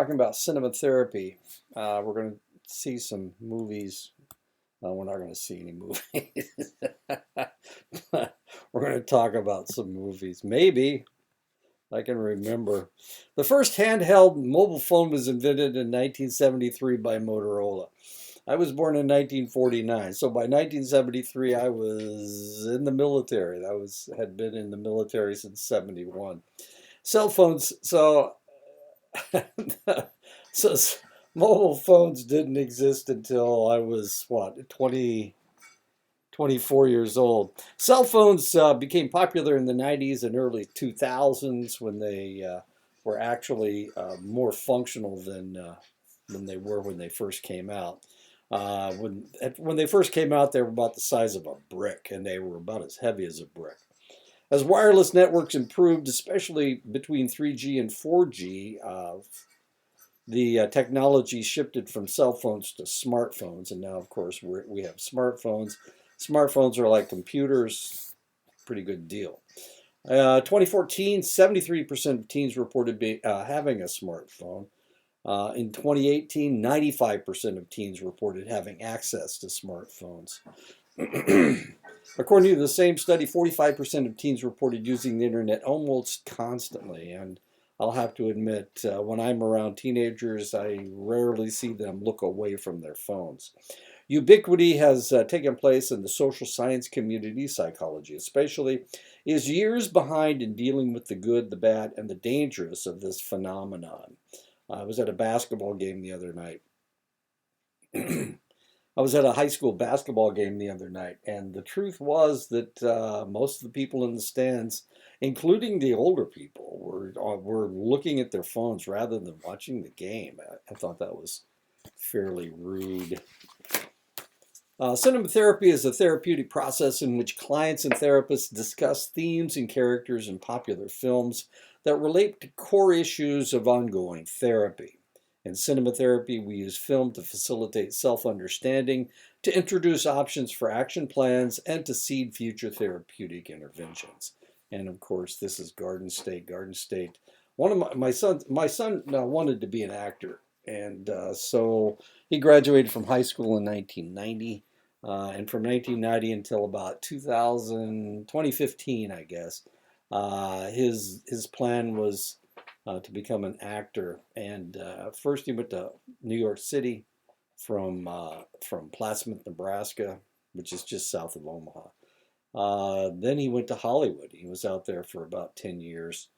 Talking about cinema therapy. We're going to see some movies. We're not going to see any movies. We're going to talk about some movies. Maybe I can remember. The first handheld mobile phone was invented in 1973 by Motorola. I was born in 1949, so by 1973 I was in the military. Had been in the military since 71. Cell phones. So mobile phones didn't exist until I was what 24 years old. Cell phones became popular in the 90s and early 2000s when they were actually more functional than they were when they first came out. When they first came out, they were about the size of a brick, and they were about as heavy as a brick. As wireless networks improved, especially between 3G and 4G, the technology shifted from cell phones to smartphones, and now, of course, we have smartphones. Smartphones are like computers, pretty good deal. 2014, 73% of teens reported having a smartphone. In 2018, 95% of teens reported having access to smartphones. According to the same study, 45% of teens reported using the internet almost constantly. And I'll have to admit, when I'm around teenagers, I rarely see them look away from their phones. Ubiquity has taken place in the social science community. Psychology, especially, is years behind in dealing with the good, the bad, and the dangerous of this phenomenon. I was at a basketball game the other night. I was at a high school basketball game the other night, and the truth was that most of the people in the stands, including the older people, were looking at their phones rather than watching the game. I thought that was fairly rude. Cinema therapy is a therapeutic process in which clients and therapists discuss themes and characters in popular films that relate to core issues of ongoing therapy. In cinema therapy, we use film to facilitate self understanding, to introduce options for action plans, and to seed future therapeutic interventions. And of course, this is Garden State. Garden State. One of my son wanted to be an actor, and so he graduated from high school in 1990. And from 1990 until about 2015, I guess, his plan was to become an actor. And first, he went to New York City from Plattsmouth, Nebraska, which is just south of Omaha. Then he went to Hollywood. He was out there for about 10 years,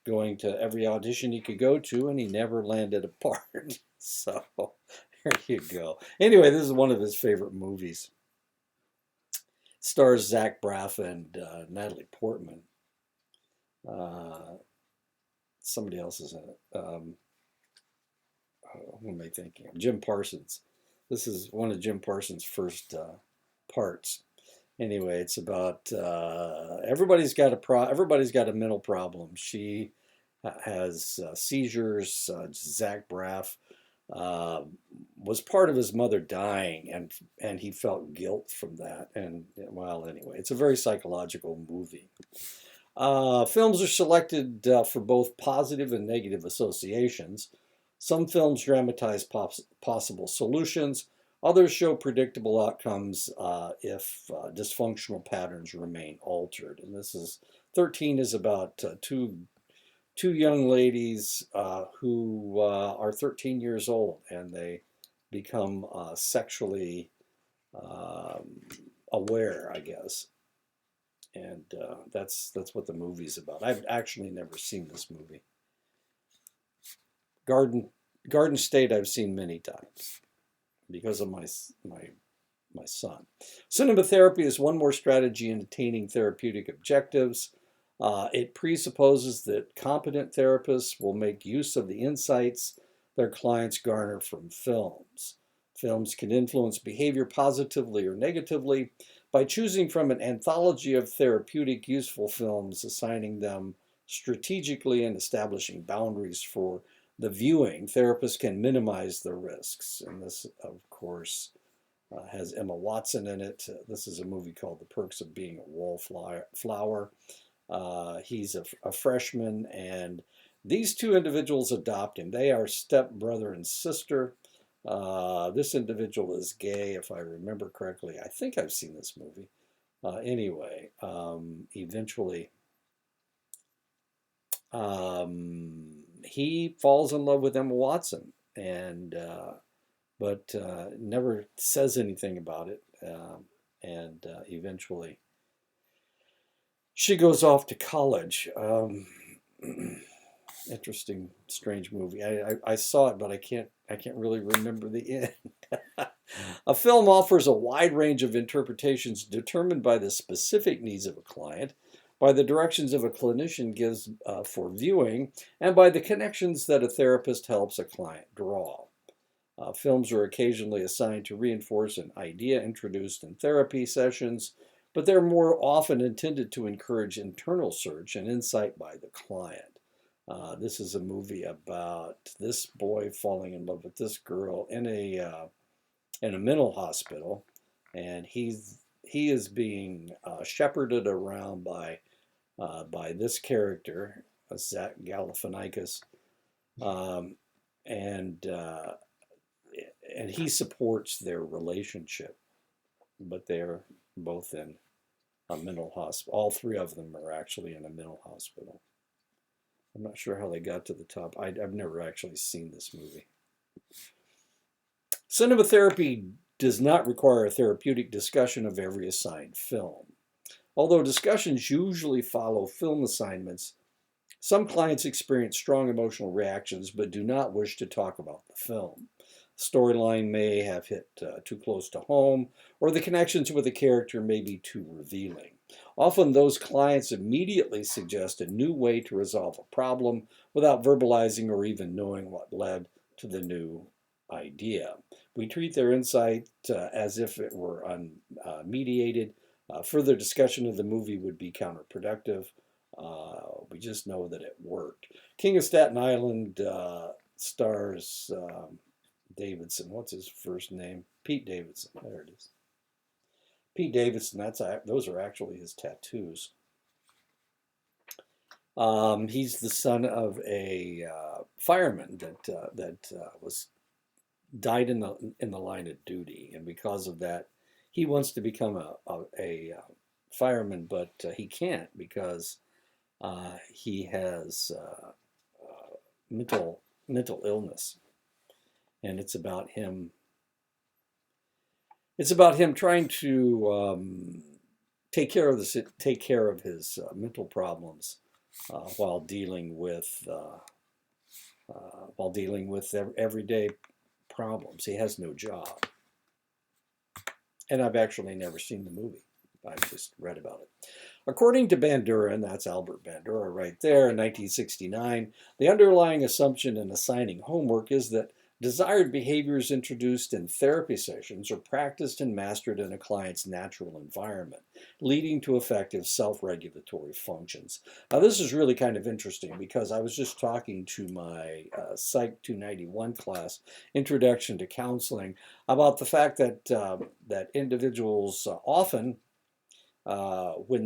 going to every audition he could go to, and he never landed a part. So there you go. Anyway, this is one of his favorite movies. Stars Zach Braff and Natalie Portman. Uh, Somebody else is in it. Who am I thinking of? Jim Parsons. This is one of Jim Parsons' first parts. Anyway, it's about everybody's got a mental problem. She has seizures. Zach Braff uh, was part of his mother dying, and he felt guilt from that. And well, anyway, it's a very psychological movie. Films are selected for both positive and negative associations. Some films dramatize possible solutions. Others show predictable outcomes if dysfunctional patterns remain altered. And this is 13 is about two young ladies who are 13 years old, and they become sexually um, aware, I guess. And that's what the movie's about. I've actually never seen this movie. Garden Garden State I've seen many times because of my son. Cinema therapy is one more strategy in attaining therapeutic objectives. It presupposes that competent therapists will make use of the insights their clients garner from films. Films can influence behavior positively or negatively by choosing from an anthology of therapeutic useful films, assigning them strategically, and establishing boundaries for the viewing. Therapists can minimize the risks. And this, of course, has Emma Watson in it. This is a movie called The Perks of Being a Wallflower. He's a freshman, and These two individuals adopt him. They are stepbrother and sister. This individual is gay, if I remember correctly. I think I've seen this movie. Anyway, eventually, he falls in love with Emma Watson, and but never says anything about it. And eventually, she goes off to college. Interesting, strange movie. I saw it, but I can't really remember the end. A film offers a wide range of interpretations determined by the specific needs of a client, by the directions of a clinician gives for viewing, and by the connections that a therapist helps a client draw. Films are occasionally assigned to reinforce an idea introduced in therapy sessions, but they're more often intended to encourage internal search and insight by the client. This is a movie about this boy falling in love with this girl in a mental hospital, and he is being shepherded around by this character, Zach Galifianakis, um, and and he supports their relationship, but they're both in a mental hospital. All three of them are actually in a mental hospital. I'm not sure how they got to the top. I've never actually seen this movie. Cinema therapy does not require a therapeutic discussion of every assigned film. Although discussions usually follow film assignments, some clients experience strong emotional reactions but do not wish to talk about the film. Storyline may have hit too close to home, or the connections with the character may be too revealing. Often, those clients immediately suggest a new way to resolve a problem without verbalizing or even knowing what led to the new idea. We treat their insight as if it were unmediated. Further discussion of the movie would be counterproductive. We just know that it worked. King of Staten Island stars Davidson. What's his first name? Pete Davidson. There it is. Pete Davidson. Those are actually his tattoos. He's the son of a fireman that was died in the line of duty, and because of that, he wants to become a fireman, but he can't because he has mental illness, and it's about him. It's about him trying to take care of his mental problems while dealing with everyday problems. He has no job, and I've actually never seen the movie. I've just read about it. According to Bandura, and that's Albert Bandura right there, in 1969, the underlying assumption in assigning homework is that desired behaviors introduced in therapy sessions are practiced and mastered in a client's natural environment, leading to effective self-regulatory functions. Now, this is really kind of interesting because I was just talking to my Psych 291 class, Introduction to Counseling, about the fact that that individuals often when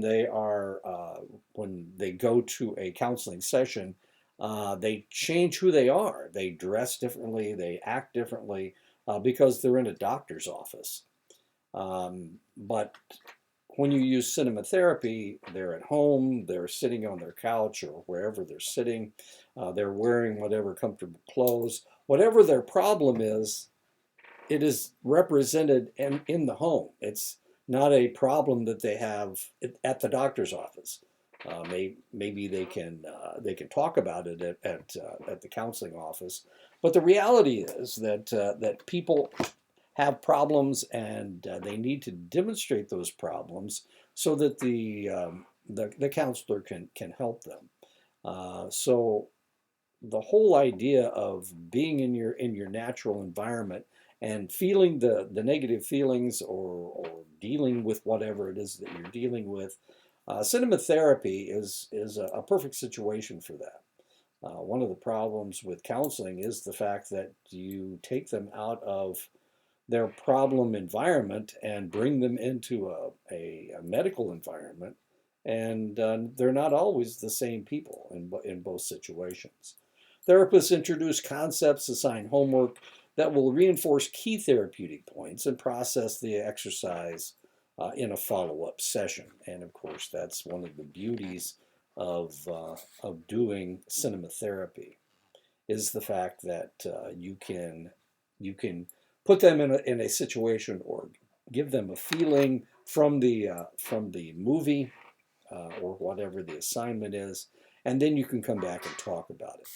they go to a counseling session, they change who they are. They dress differently, they act differently because they're in a doctor's office. But when you use cinema therapy, they're at home, they're sitting on their couch or wherever they're sitting, they're wearing whatever comfortable clothes. Whatever their problem is, it is represented in the home. It's not a problem that they have at the doctor's office. Maybe they can talk about it at the counseling office, but the reality is that people have problems and they need to demonstrate those problems so that the counselor can help them. So the whole idea of being in your natural environment and feeling the negative feelings or dealing with whatever it is that you're dealing with, cinema therapy is a perfect situation for that. One of the problems with counseling is the fact that you take them out of their problem environment and bring them into a medical environment, and they're not always the same people in both situations. Therapists introduce concepts, assign homework that will reinforce key therapeutic points, and process the exercise in a follow-up session. And of course, that's one of the beauties of doing cinema therapy, is the fact that you can put them in a situation or give them a feeling from the movie or whatever the assignment is, and then you can come back and talk about it.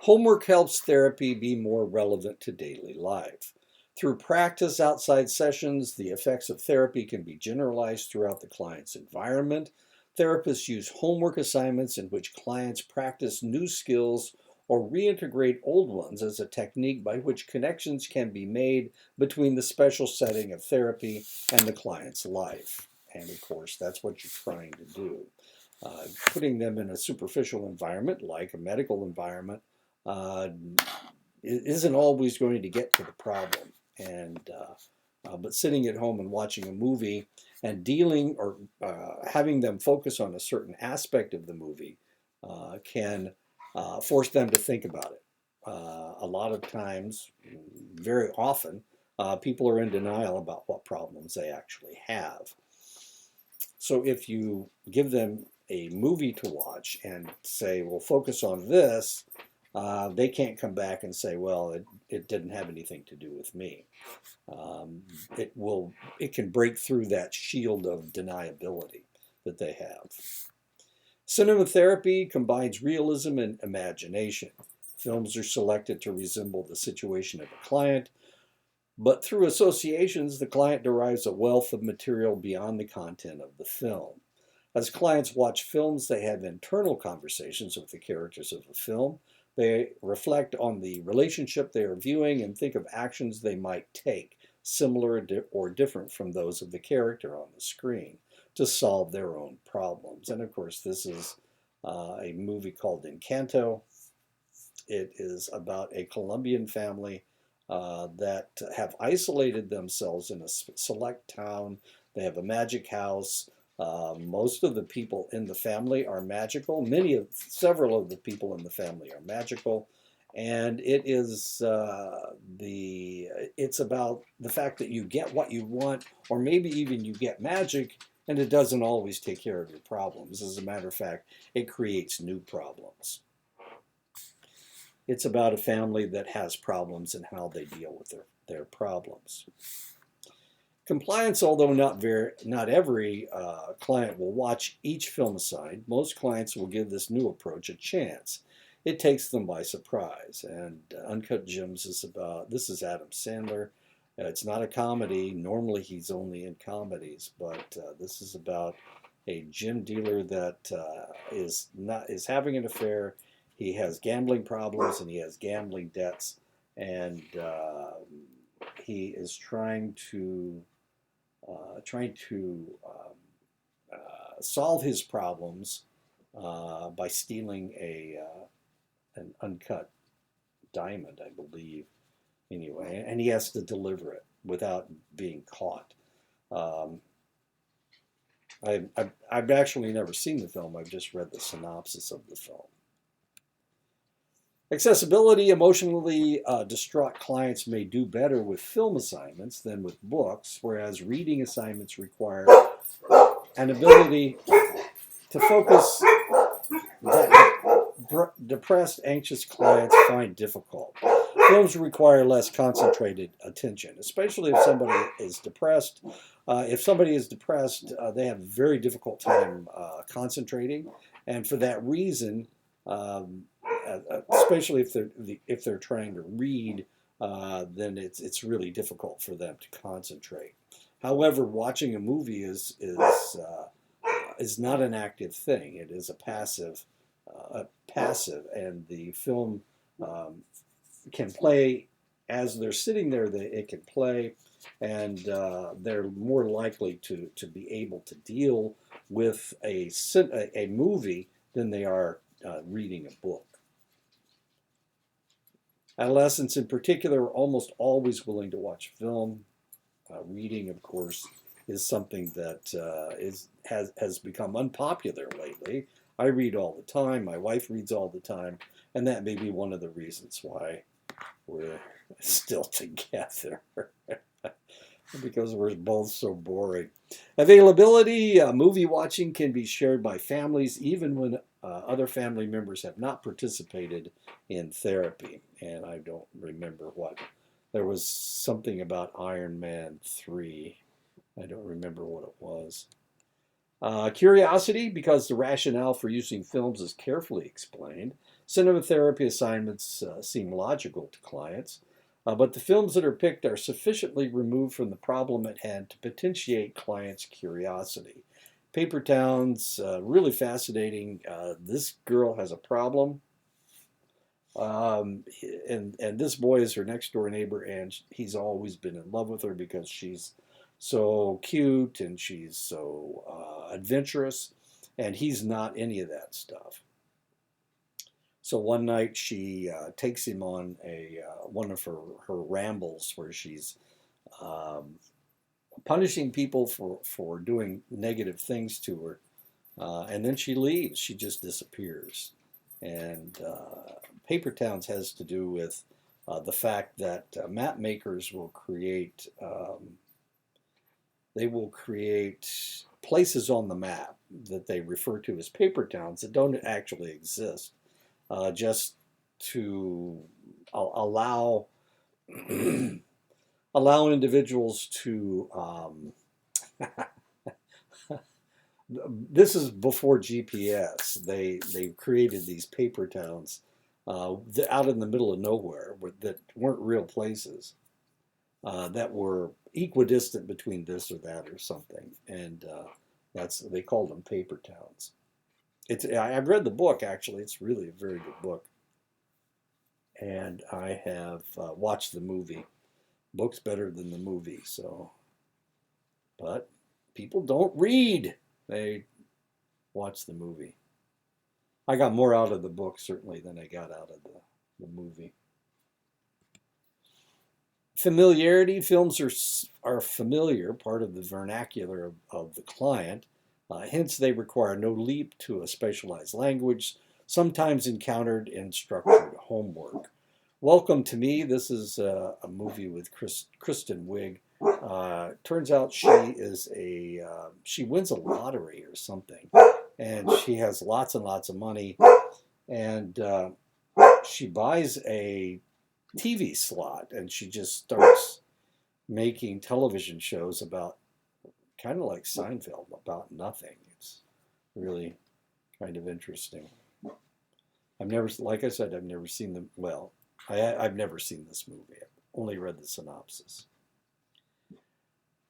Homework helps therapy be more relevant to daily life. Through practice outside sessions, the effects of therapy can be generalized throughout the client's environment. Therapists use homework assignments in which clients practice new skills or reintegrate old ones as a technique by which connections can be made between the special setting of therapy and the client's life. And of course, that's what you're trying to do. Putting them in a superficial environment, like a medical environment, uh, isn't always going to get to the problem. But sitting at home and watching a movie and dealing or having them focus on a certain aspect of the movie can force them to think about it. A lot of times, very often, people are in denial about what problems they actually have. So if you give them a movie to watch and say, well, focus on this, they can't come back and say, well, it didn't have anything to do with me. Um, it can break through that shield of deniability that they have. Cinema therapy combines realism and imagination. Films are selected to resemble the situation of a client, but through associations, the client derives a wealth of material beyond the content of the film. As clients watch films, they have internal conversations with the characters of the film. They reflect on the relationship they are viewing and think of actions they might take, similar or different from those of the character on the screen, to solve their own problems. And of course, this is a movie called Encanto. It is about a Colombian family that have isolated themselves in a select town. They have a magic house. Most of the people in the family are magical. Several of the people in the family are magical, and it's about the fact that you get what you want, or maybe even you get magic, and it doesn't always take care of your problems. As a matter of fact, it creates new problems. It's about a family that has problems and how they deal with their problems. Compliance, although not every client will watch each film assigned, most clients will give this new approach a chance. It takes them by surprise. And Uncut Gems this is Adam Sandler. It's not a comedy. Normally he's only in comedies, but this is about a gym dealer that is having an affair. He has gambling problems and he has gambling debts, and he is trying to solve his problems by stealing an uncut diamond, I believe. Anyway, and he has to deliver it without being caught. Um, I've actually never seen the film. I've just read the synopsis of the film. Accessibility: emotionally distraught clients may do better with film assignments than with books, whereas reading assignments require an ability to focus that depressed, anxious clients find difficult. Films require less concentrated attention, especially if somebody is depressed. If somebody is depressed, they have a very difficult time concentrating, and for that reason, um, especially if they're trying to read, then it's really difficult for them to concentrate. However, watching a movie is not an active thing. It is a passive, and the film um, can play as they're sitting there. It can play, and they're more likely to be able to deal with a movie than they are reading a book. Adolescents, in particular, are almost always willing to watch film. Reading, of course, is something that has become unpopular lately. I read all the time. My wife reads all the time, and that may be one of the reasons why we're still together. Because we're both so boring. Availability, movie watching can be shared by families even when other family members have not participated in therapy. And I don't remember what. There was something about Iron Man 3. I don't remember what it was. Curiosity, because the rationale for using films is carefully explained. Cinema therapy assignments seem logical to clients, but the films that are picked are sufficiently removed from the problem at hand to potentiate clients' curiosity. Paper Towns, really fascinating. This girl has a problem, and this boy is her next door neighbor, and he's always been in love with her because she's so cute and she's so adventurous, and he's not any of that stuff. So one night she takes him on a one of her rambles where she's um, punishing people for doing negative things to her, and then she leaves. She just disappears. And Paper Towns has to do with the fact that map makers will create they will create places on the map that they refer to as paper towns that don't actually exist, just to allow allow individuals to. This is before GPS. They created these paper towns out in the middle of nowhere that weren't real places, that were equidistant between this or that or something, and that's they called them paper towns. I've read the book actually. It's really a very good book, and I have watched the movie. Book's better than the movie, so but people don't read. They watch the movie. I got more out of the book certainly than I got out of the movie. Familiarity, films are familiar, part of the vernacular of the client. Hence, they require no leap to a specialized language, sometimes encountered in structured homework. Welcome to Me. This is a movie with Kristen Wiig. Turns out she wins a lottery or something, and she has lots and lots of money, and she buys a TV slot, and she just starts making television shows about kind of like Seinfeld, about nothing. It's really kind of interesting. I've never, like I said, I've never seen them. Well, I've never seen this movie. I've only read the synopsis.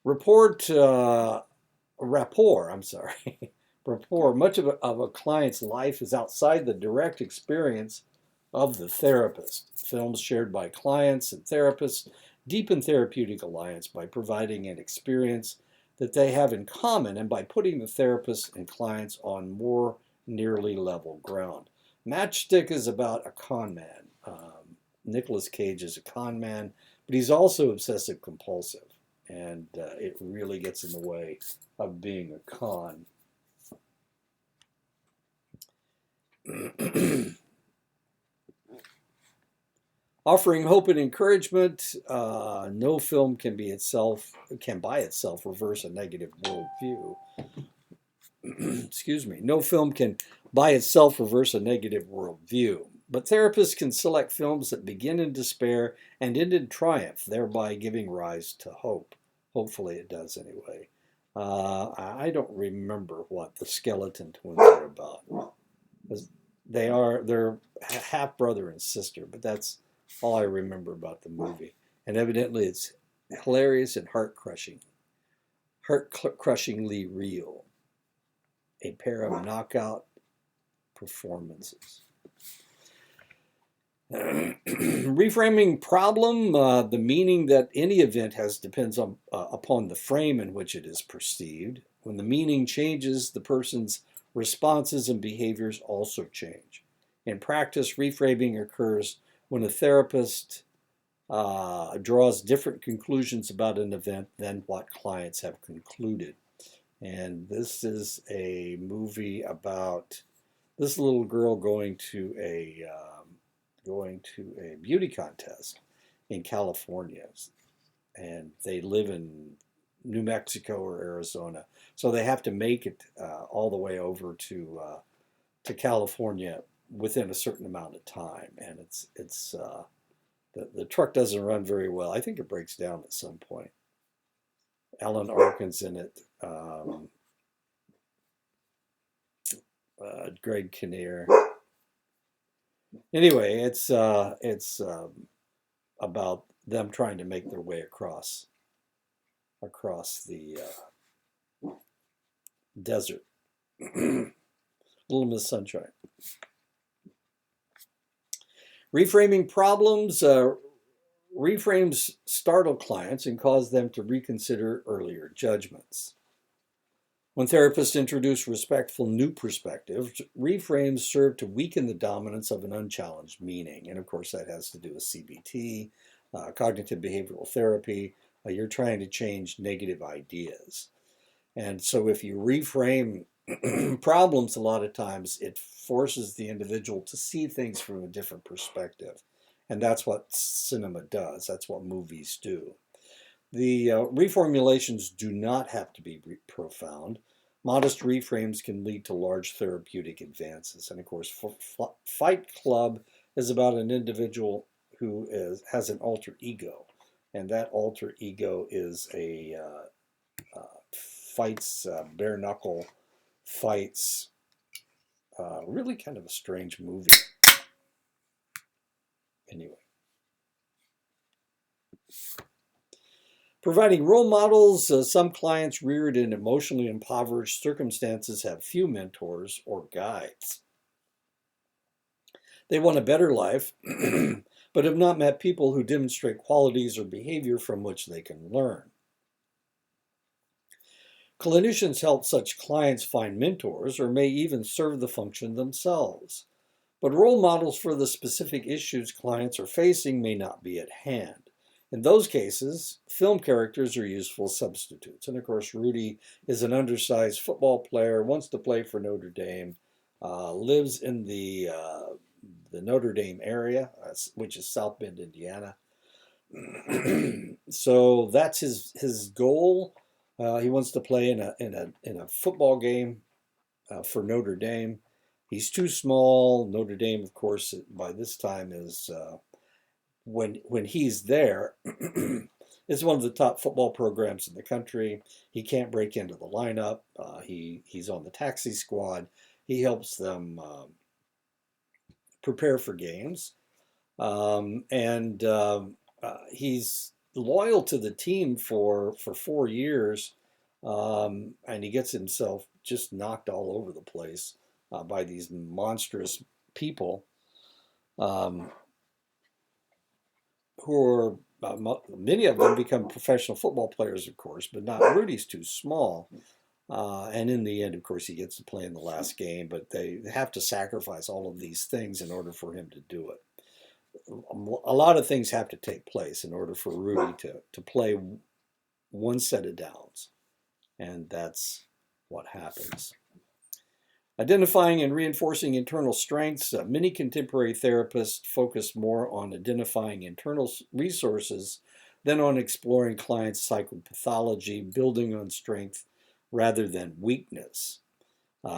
Rapport, I'm sorry. Rapport. Much of a client's life is outside the direct experience of the therapist. Films shared by clients and therapists deepen therapeutic alliance by providing an experience that they have in common and by putting the therapist and clients on more nearly level ground. Matchstick is about a con man. Nicolas Cage is a con man, but he's also obsessive compulsive, and it really gets in the way of being a con. Offering hope and encouragement, no film can by itself reverse a negative worldview. Excuse me. No film can by itself reverse a negative worldview. But therapists can select films that begin in despair and end in triumph, thereby giving rise to hope. Hopefully it does anyway. I don't remember what the Skeleton Twins are about. They're half brother and sister, but that's all I remember about the movie. And evidently it's hilarious and heart-crushingly real. A pair of knockout performances. Reframing problem, the meaning that any event has depends upon the frame in which it is perceived. When the meaning changes, the person's responses and behaviors also change. In practice, reframing occurs when a therapist draws different conclusions about an event than what clients have concluded. And this is a movie about this little girl going to a beauty contest in California, and they live in New Mexico or Arizona, so they have to make it all the way over to California within a certain amount of time, and it's the truck doesn't run very well. I think it breaks down at some point. Alan Arkin's in it. Greg Kinnear. Anyway, it's about them trying to make their way across the desert. Little Miss Sunshine. Reframing problems. Reframes startle clients and cause them to reconsider earlier judgments. When therapists introduce respectful new perspectives, reframes serve to weaken the dominance of an unchallenged meaning. And of course, that has to do with CBT, cognitive behavioral therapy. You're trying to change negative ideas. And so if you reframe problems, a lot of times it forces the individual to see things from a different perspective. And that's what cinema does. That's what movies do. The reformulations do not have to be profound. Modest reframes can lead to large therapeutic advances. And of course, Fight Club is about an individual who has an alter ego. And that alter ego is fights, bare knuckle fights. Really kind of a strange movie. Anyway. Providing role models, some clients reared in emotionally impoverished circumstances have few mentors or guides. They want a better life, but have not met people who demonstrate qualities or behavior from which they can learn. Clinicians help such clients find mentors or may even serve the function themselves. But role models for the specific issues clients are facing may not be at hand. In those cases, film characters are useful substitutes. And of course, Rudy is an undersized football player, wants to play for Notre Dame, lives in the Notre Dame area, which is South Bend, Indiana. So that's his goal. He wants to play in a football game for Notre Dame. He's too small. Notre Dame, of course, by this time is when he's there, is one of the top football programs in the country. He can't break into the lineup. He's on the taxi squad. He helps them prepare for games, and he's loyal to the team for 4 years, and he gets himself just knocked all over the place by these monstrous people. Who are many of them become professional football players, of course, but not Rudy's too small. And in the end, of course, he gets to play in the last game, but they have to sacrifice all of these things in order for him to do it. A lot of things have to take place in order for Rudy to play one set of downs, and that's what happens. Identifying and reinforcing internal strengths. Many contemporary therapists focus more on identifying internal resources than on exploring clients' psychopathology, building on strength rather than weakness.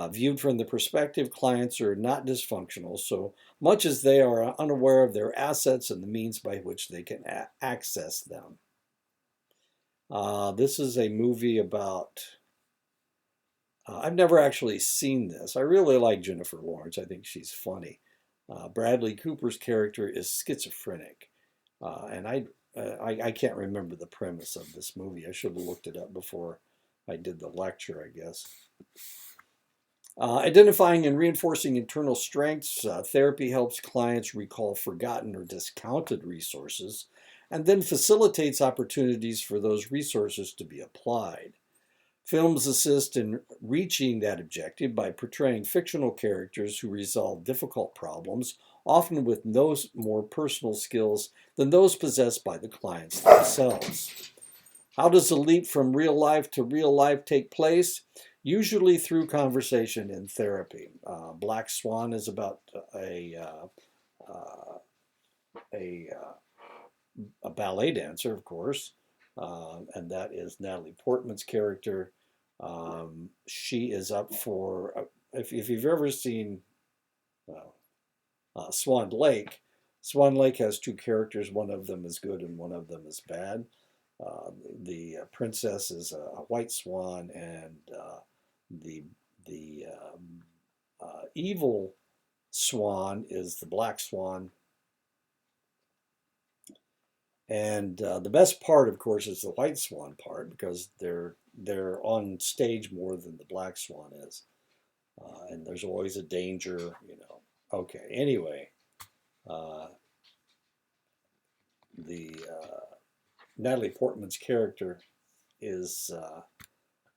Viewed from the perspective, clients are not dysfunctional so much as they are unaware of their assets and the means by which they can access them. This is a movie about... I've never actually seen this. I really like Jennifer Lawrence. I think she's funny. Bradley Cooper's character is schizophrenic. And I can't remember the premise of this movie. I should have looked it up before I did the lecture, I guess. Identifying and reinforcing internal strengths. Therapy helps clients recall forgotten or discounted resources and then facilitates opportunities for those resources to be applied. Films assist in reaching that objective by portraying fictional characters who resolve difficult problems often with no more personal skills than those possessed by the clients themselves. How does the leap from real life to real life take place? Usually through conversation and therapy. Black Swan is about uh, a a ballet dancer, of course, and that is Natalie Portman's character. She is up for, if you've ever seen Swan Lake, Swan Lake has two characters. One of them is good and one of them is bad. The princess is a white swan, and the evil swan is the black swan. And the best part, of course, is the white swan part because they're on stage more than the black swan is, and there's always a danger, you know. Okay, anyway, uh, the Natalie Portman's character is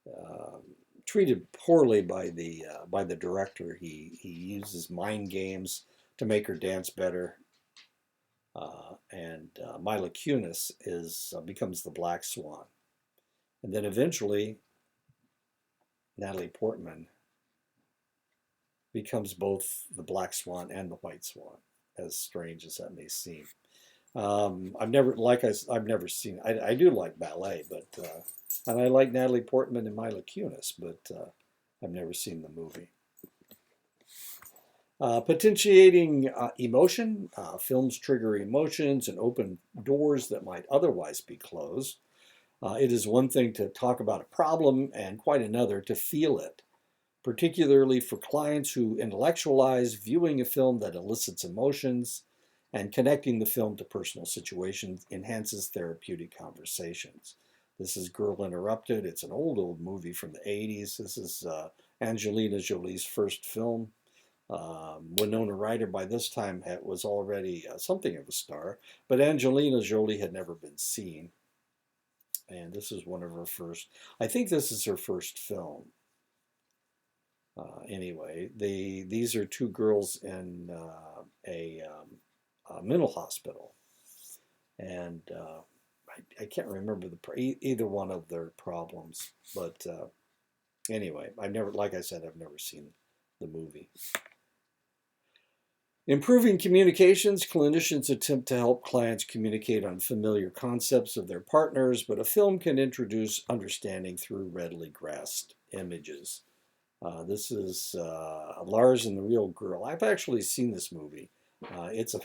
um treated poorly by the director. He uses mind games to make her dance better, and Mila Kunis is becomes the Black Swan, and then eventually Natalie Portman becomes both the Black Swan and the White Swan. As strange as that may seem, I've never I've never seen. I do like ballet, but and I like Natalie Portman and Mila Kunis, but I've never seen the movie. Potentiating emotion. Films trigger emotions and open doors that might otherwise be closed. It is one thing to talk about a problem and quite another to feel it, particularly for clients who intellectualize viewing a film that elicits emotions, and connecting the film to personal situations enhances therapeutic conversations. This is Girl Interrupted. It's an old movie from the 80s. This is Angelina Jolie's first film. Winona Ryder by this time was already something of a star, but Angelina Jolie had never been seen. And this is one of her first, I think this is her first film. Anyway, these are two girls in a mental hospital, and I can't remember either one of their problems. But anyway, I've never, like I said, I've never seen the movie. Improving communications, clinicians attempt to help clients communicate unfamiliar concepts of their partners, but a film can introduce understanding through readily grasped images. This is Lars and the Real Girl. I've actually seen this movie. It's a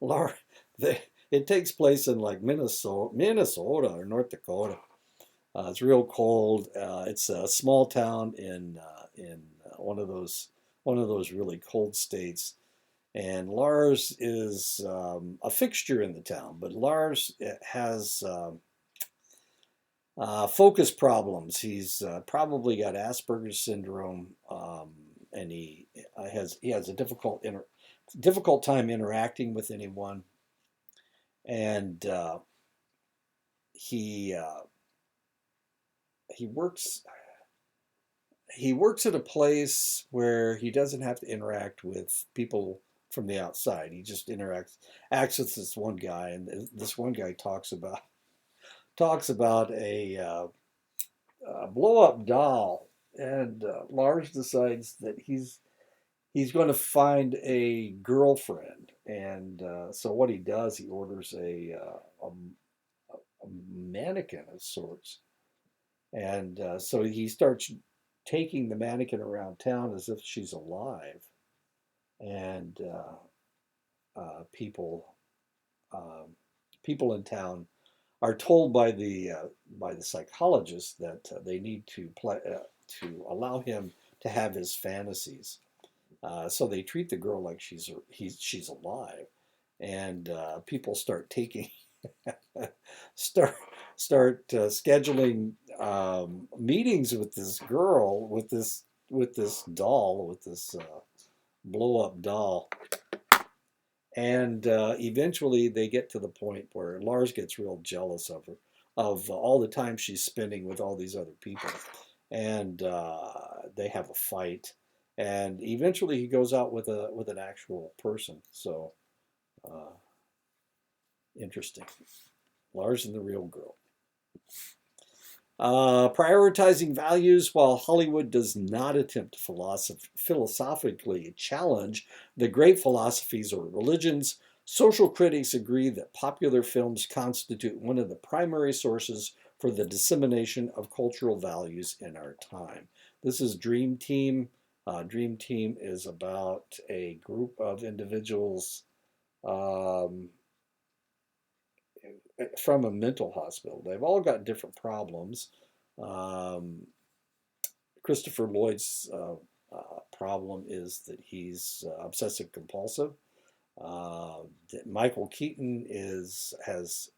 Lars. It takes place in like Minnesota or North Dakota. It's real cold. It's a small town in one of those really cold states. And Lars is a fixture in the town, but Lars has focus problems. He's probably got Asperger's syndrome, and he has a difficult time interacting with anyone, and he he works he works at a place where he doesn't have to interact with people from the outside. He just acts with this one guy, and this one guy talks about a blow up doll, and Lars decides that he's going to find a girlfriend, and so what he does, he orders a mannequin of sorts, and so he starts taking the mannequin around town as if she's alive, and people people in town are told by the psychologist that they need to allow him to have his fantasies. So they treat the girl like she's alive, and people start taking start scheduling meetings with this girl with this doll with this blow up doll, and eventually they get to the point where Lars gets real jealous of her, of all the time she's spending with all these other people, and they have a fight, and eventually he goes out with an actual person. So uh, interesting. Lars and the Real Girl. Prioritizing values. While Hollywood does not attempt to philosophically challenge the great philosophies or religions, social critics agree that popular films constitute one of the primary sources for the dissemination of cultural values in our time. This is Dream Team. Dream Team is about a group of individuals um, from a mental hospital. They've all got different problems. Um, Christopher Lloyd's problem is that he's obsessive compulsive. Michael Keaton has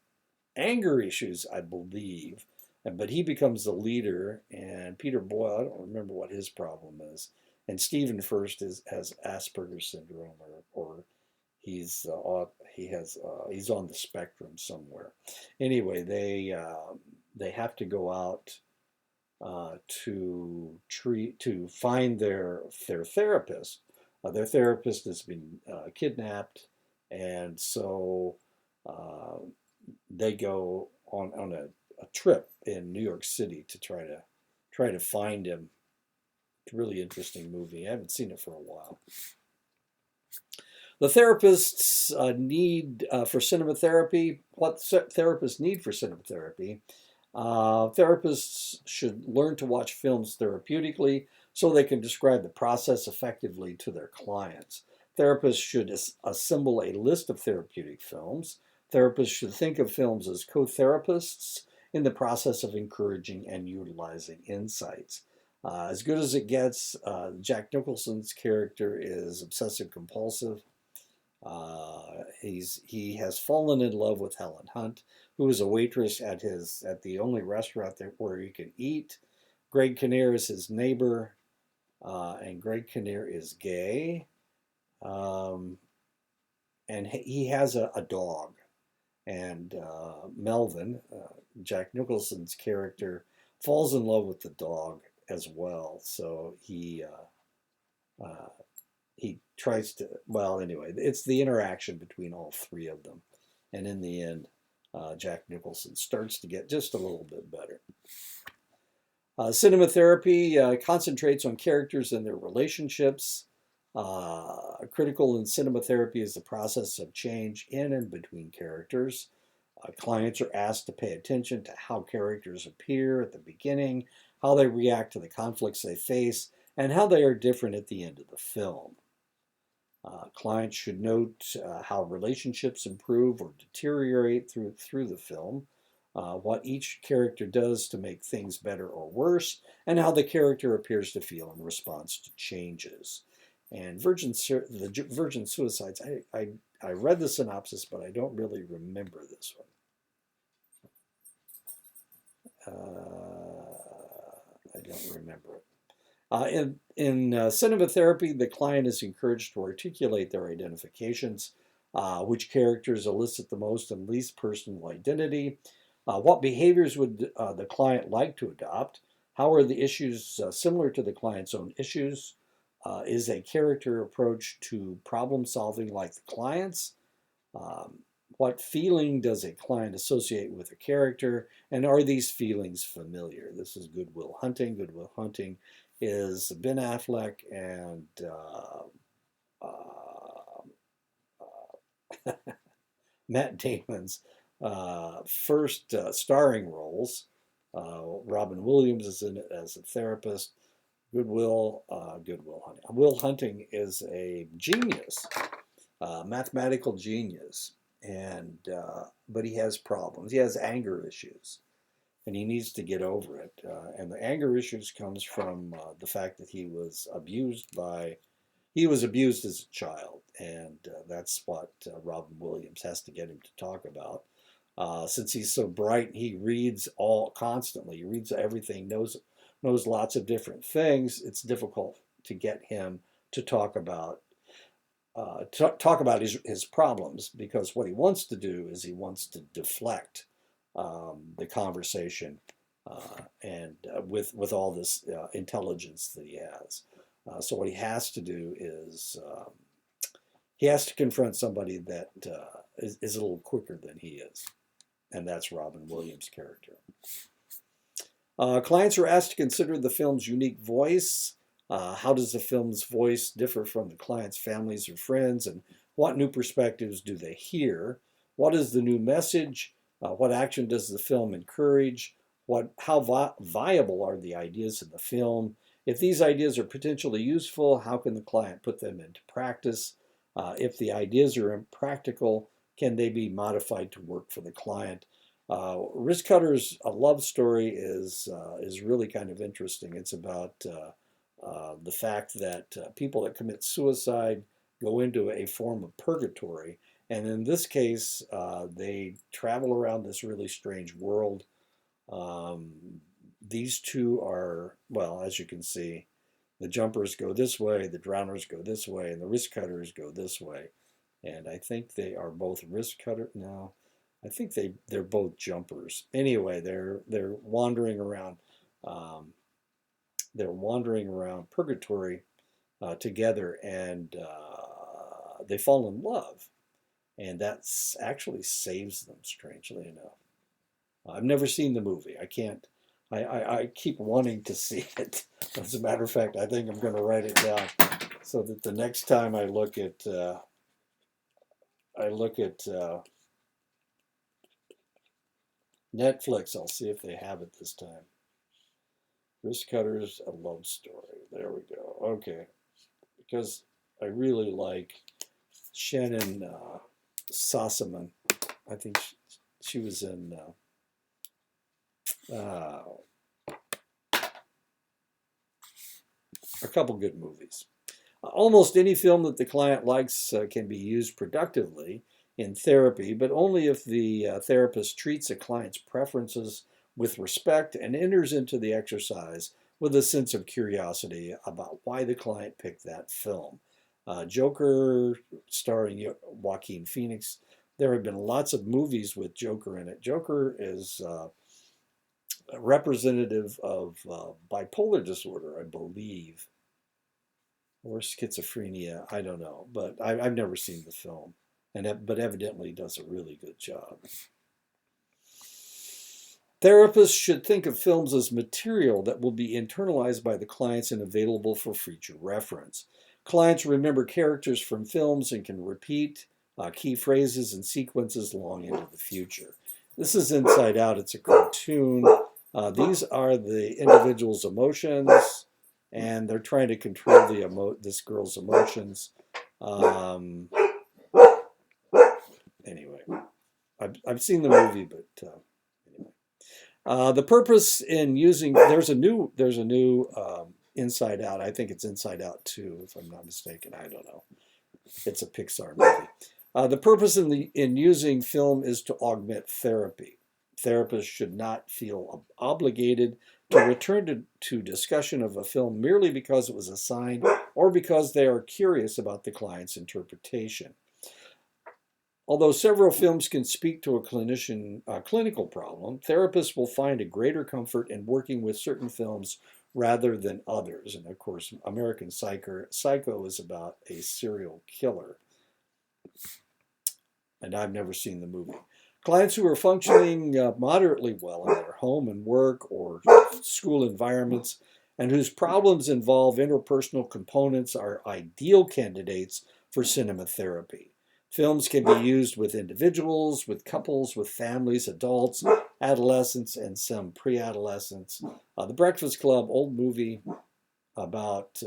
anger issues, I believe, but he becomes the leader. And Peter Boyle, I don't remember what his problem is. And Stephen First has Asperger's syndrome, or he's on the spectrum somewhere. Anyway, they have to go out to find their therapist. Their therapist has been kidnapped, and so uh, they go on a trip in New York City to try to find him. It's a really interesting movie. I haven't seen it for a while. The therapists need for cinema therapy. What therapists need for cinema therapy? Therapists should learn to watch films therapeutically so they can describe the process effectively to their clients. Therapists should assemble a list of therapeutic films. Therapists should think of films as co-therapists in the process of encouraging and utilizing insights. As good as it gets, Jack Nicholson's character is obsessive compulsive. He has fallen in love with Helen Hunt, who is a waitress at the only restaurant there where he can eat. Greg Kinnear is his neighbor, and Greg Kinnear is gay, um, and he has a dog. And Melvin, Jack Nicholson's character, falls in love with the dog as well. So he tries to, well, anyway, it's the interaction between all three of them. And in the end, Jack Nicholson starts to get just a little bit better. Cinema therapy concentrates on characters and their relationships. Critical in cinema therapy is the process of change in and between characters. Clients are asked to pay attention to how characters appear at the beginning, how they react to the conflicts they face, and how they are different at the end of the film. Clients should note how relationships improve or deteriorate through the film, what each character does to make things better or worse, and how the character appears to feel in response to changes. And the Virgin Suicides, I read the synopsis, but I don't really remember this one. I don't remember it. In cinema therapy, the client is encouraged to articulate their identifications, which characters elicit the most and least personal identity, what behaviors would the client like to adopt, how are the issues similar to the client's own issues, is a character approach to problem solving like the client's, um, what feeling does a client associate with a character, and are these feelings familiar? This is Good Will Hunting. Good Will Hunting is Ben Affleck and Matt Damon's first starring roles. Robin Williams is in it as a therapist. Good Will Hunting. Will Hunting is a genius, mathematical genius, and but he has problems. He has anger issues, and he needs to get over it. And the anger issues comes from the fact that he was abused as a child, and that's what Robin Williams has to get him to talk about. Since he's so bright, he reads all constantly. He reads everything, knows lots of different things. It's difficult to get him to talk about his problems, because what he wants to do is he wants to deflect the conversation and with all this intelligence that he has. So what he has to do is he has to confront somebody that is a little quicker than he is, and that's Robin Williams' character. Clients are asked to consider the film's unique voice. How does the film's voice differ from the client's families or friends, and what new perspectives do they hear? What is the new message? What action does the film encourage? How viable are the ideas in the film? If these ideas are potentially useful, how can the client put them into practice? If the ideas are impractical, can they be modified to work for the client? Wristcutter's A Love Story is really kind of interesting. It's about the fact that people that commit suicide go into a form of purgatory, and in this case, they travel around this really strange world. Um, these two are, well, as you can see, the jumpers go this way, the drowners go this way, and the wristcutters go this way. And I think they are both wristcutter. No, I think they're both jumpers. Anyway, they're wandering around. Um, they're wandering around purgatory together, and they fall in love, and that's actually saves them. Strangely enough, I've never seen the movie. I can't. I keep wanting to see it. As a matter of fact, I think I'm going to write it down so that the next time I look at Netflix, I'll see if they have it this time. Wristcutters, A Love Story. There we go. Okay, because I really like Shannon Sossamon. I think she was in a couple good movies. Almost any film that the client likes can be used productively in therapy, but only if the therapist treats a client's preferences with respect and enters into the exercise with a sense of curiosity about why the client picked that film. Joker, starring Joaquin Phoenix. There have been lots of movies with Joker in it. Joker is representative of bipolar disorder, I believe, or schizophrenia. I don't know, but I've never seen the film, but evidently does a really good job. Therapists should think of films as material that will be internalized by the clients and available for future reference. Clients remember characters from films and can repeat key phrases and sequences long into the future. This is Inside Out. It's a cartoon. These are the individual's emotions, and they're trying to control this girl's emotions. Anyway, I've seen the movie, but anyway. The purpose in using there's a new Inside Out. I think it's Inside Out 2, if I'm not mistaken. I don't know. It's a Pixar movie. The purpose in using film is to augment therapy. Therapists should not feel obligated to return to discussion of a film merely because it was assigned or because they are curious about the client's interpretation. Although several films can speak to a clinical problem, therapists will find a greater comfort in working with certain films rather than others. And of course, American Psycho is about a serial killer. And I've never seen the movie. Clients who are functioning moderately well in their home and work or school environments and whose problems involve interpersonal components are ideal candidates for cinema therapy. Films can be used with individuals, with couples, with families, adults, adolescents, and some pre-adolescents. The Breakfast Club, old movie about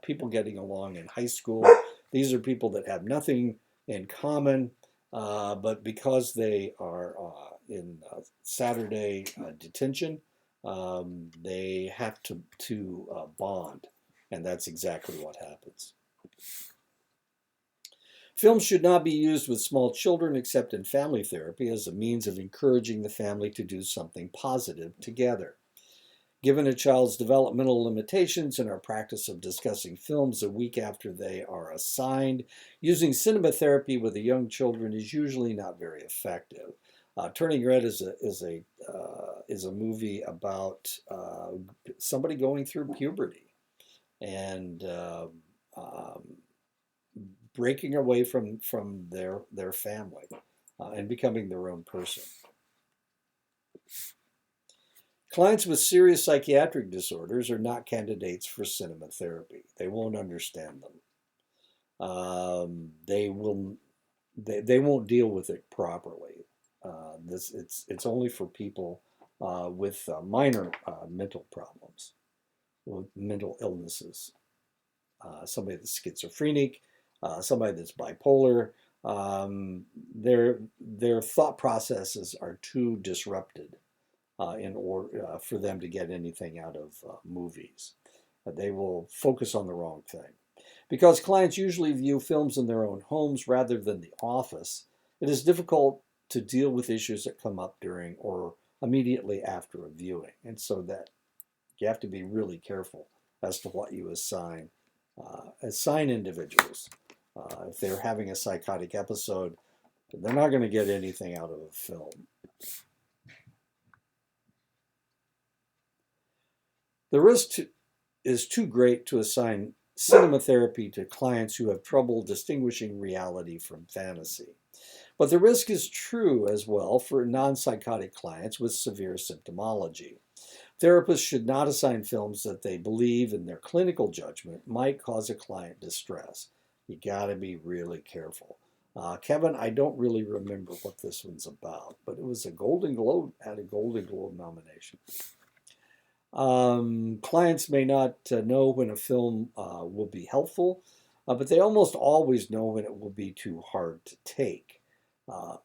people getting along in high school. These are people that have nothing in common, but because they are in Saturday detention, they have to bond, and that's exactly what happens. Films should not be used with small children except in family therapy as a means of encouraging the family to do something positive together. Given a child's developmental limitations and our practice of discussing films a week after they are assigned, using cinema therapy with the young children is usually not very effective. Turning Red is a movie about somebody going through puberty. and um, breaking away from their family and becoming their own person. Clients with serious psychiatric disorders are not candidates for cinema therapy. They won't understand them. They will they won't deal with it properly. This it's only for people with minor mental problems, with mental illnesses. Somebody that's schizophrenic, somebody that's bipolar. Their thought processes are too disrupted in order for them to get anything out of movies. They will focus on the wrong thing. Because clients usually view films in their own homes rather than the office, it is difficult to deal with issues that come up during or immediately after a viewing. And so that you have to be really careful as to what you assign individuals. If they're having a psychotic episode, they're not going to get anything out of a film. The risk is too great to assign cinema therapy to clients who have trouble distinguishing reality from fantasy. But the risk is true as well for non-psychotic clients with severe symptomology. Therapists should not assign films that they believe in their clinical judgment might cause a client distress. You got to be really careful. Kevin, I don't really remember what this one's about, but it was a Golden Globe, had a Golden Globe nomination. Clients may not know when a film will be helpful, but they almost always know when it will be too hard to take.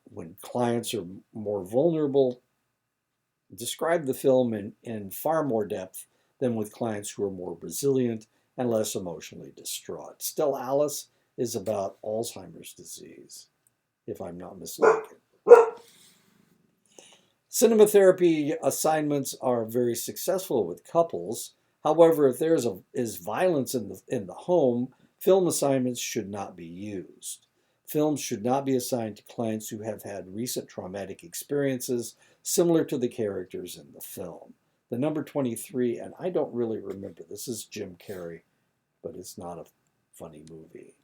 When clients are more vulnerable, describe the film in far more depth than with clients who are more resilient and less emotionally distraught. Still, Alice is about Alzheimer's disease, if I'm not mistaken. Cinema therapy assignments are very successful with couples. However, if there is violence in the home, film assignments should not be used. Films should not be assigned to clients who have had recent traumatic experiences similar to the characters in the film. The number 23, and I don't really remember, this is Jim Carrey, but it's not a funny movie.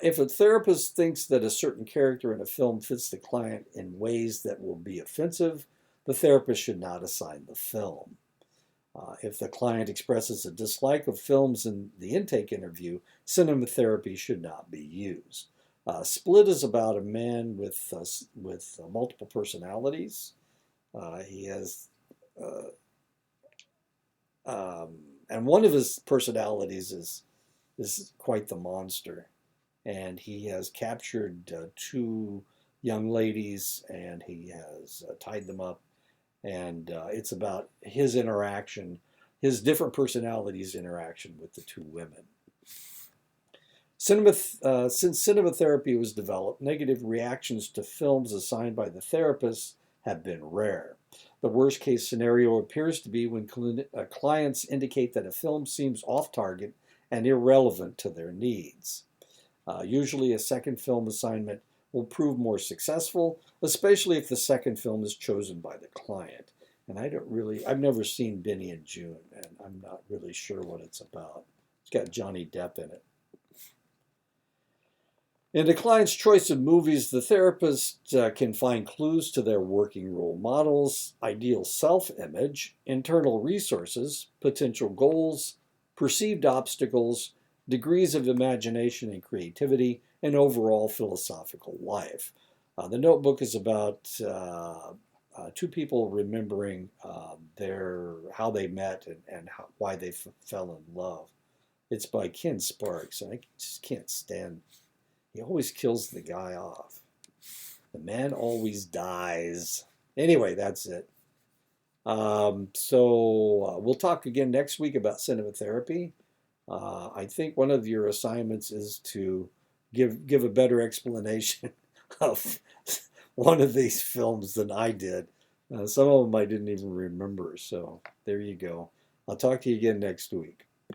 If a therapist thinks that a certain character in a film fits the client in ways that will be offensive, the therapist should not assign the film. If the client expresses a dislike of films in the intake interview, cinema therapy should not be used. Split is about a man with multiple personalities. He has, and one of his personalities is quite the monster, and he has captured two young ladies, and he has tied them up, and it's about his interaction, his different personalities' interaction with the two women. Since cinema therapy was developed, negative reactions to films assigned by the therapist have been rare. The worst case scenario appears to be when clients indicate that a film seems off target and irrelevant to their needs. Usually a second film assignment will prove more successful, especially if the second film is chosen by the client. And I've never seen Benny and June, and I'm not really sure what it's about. It's got Johnny Depp in it. In the client's choice of movies, the therapist can find clues to their working role models, ideal self-image, internal resources, potential goals, perceived obstacles, degrees of imagination and creativity, and overall philosophical life. The Notebook is about two people remembering how they met and why they fell in love. It's by Ken Sparks, and I just can't stand. He always kills the guy off. The man always dies. Anyway, that's it. We'll talk again next week about cinema therapy. I think one of your assignments is to give a better explanation of one of these films than I did. Some of them I didn't even remember. So there you go. I'll talk to you again next week.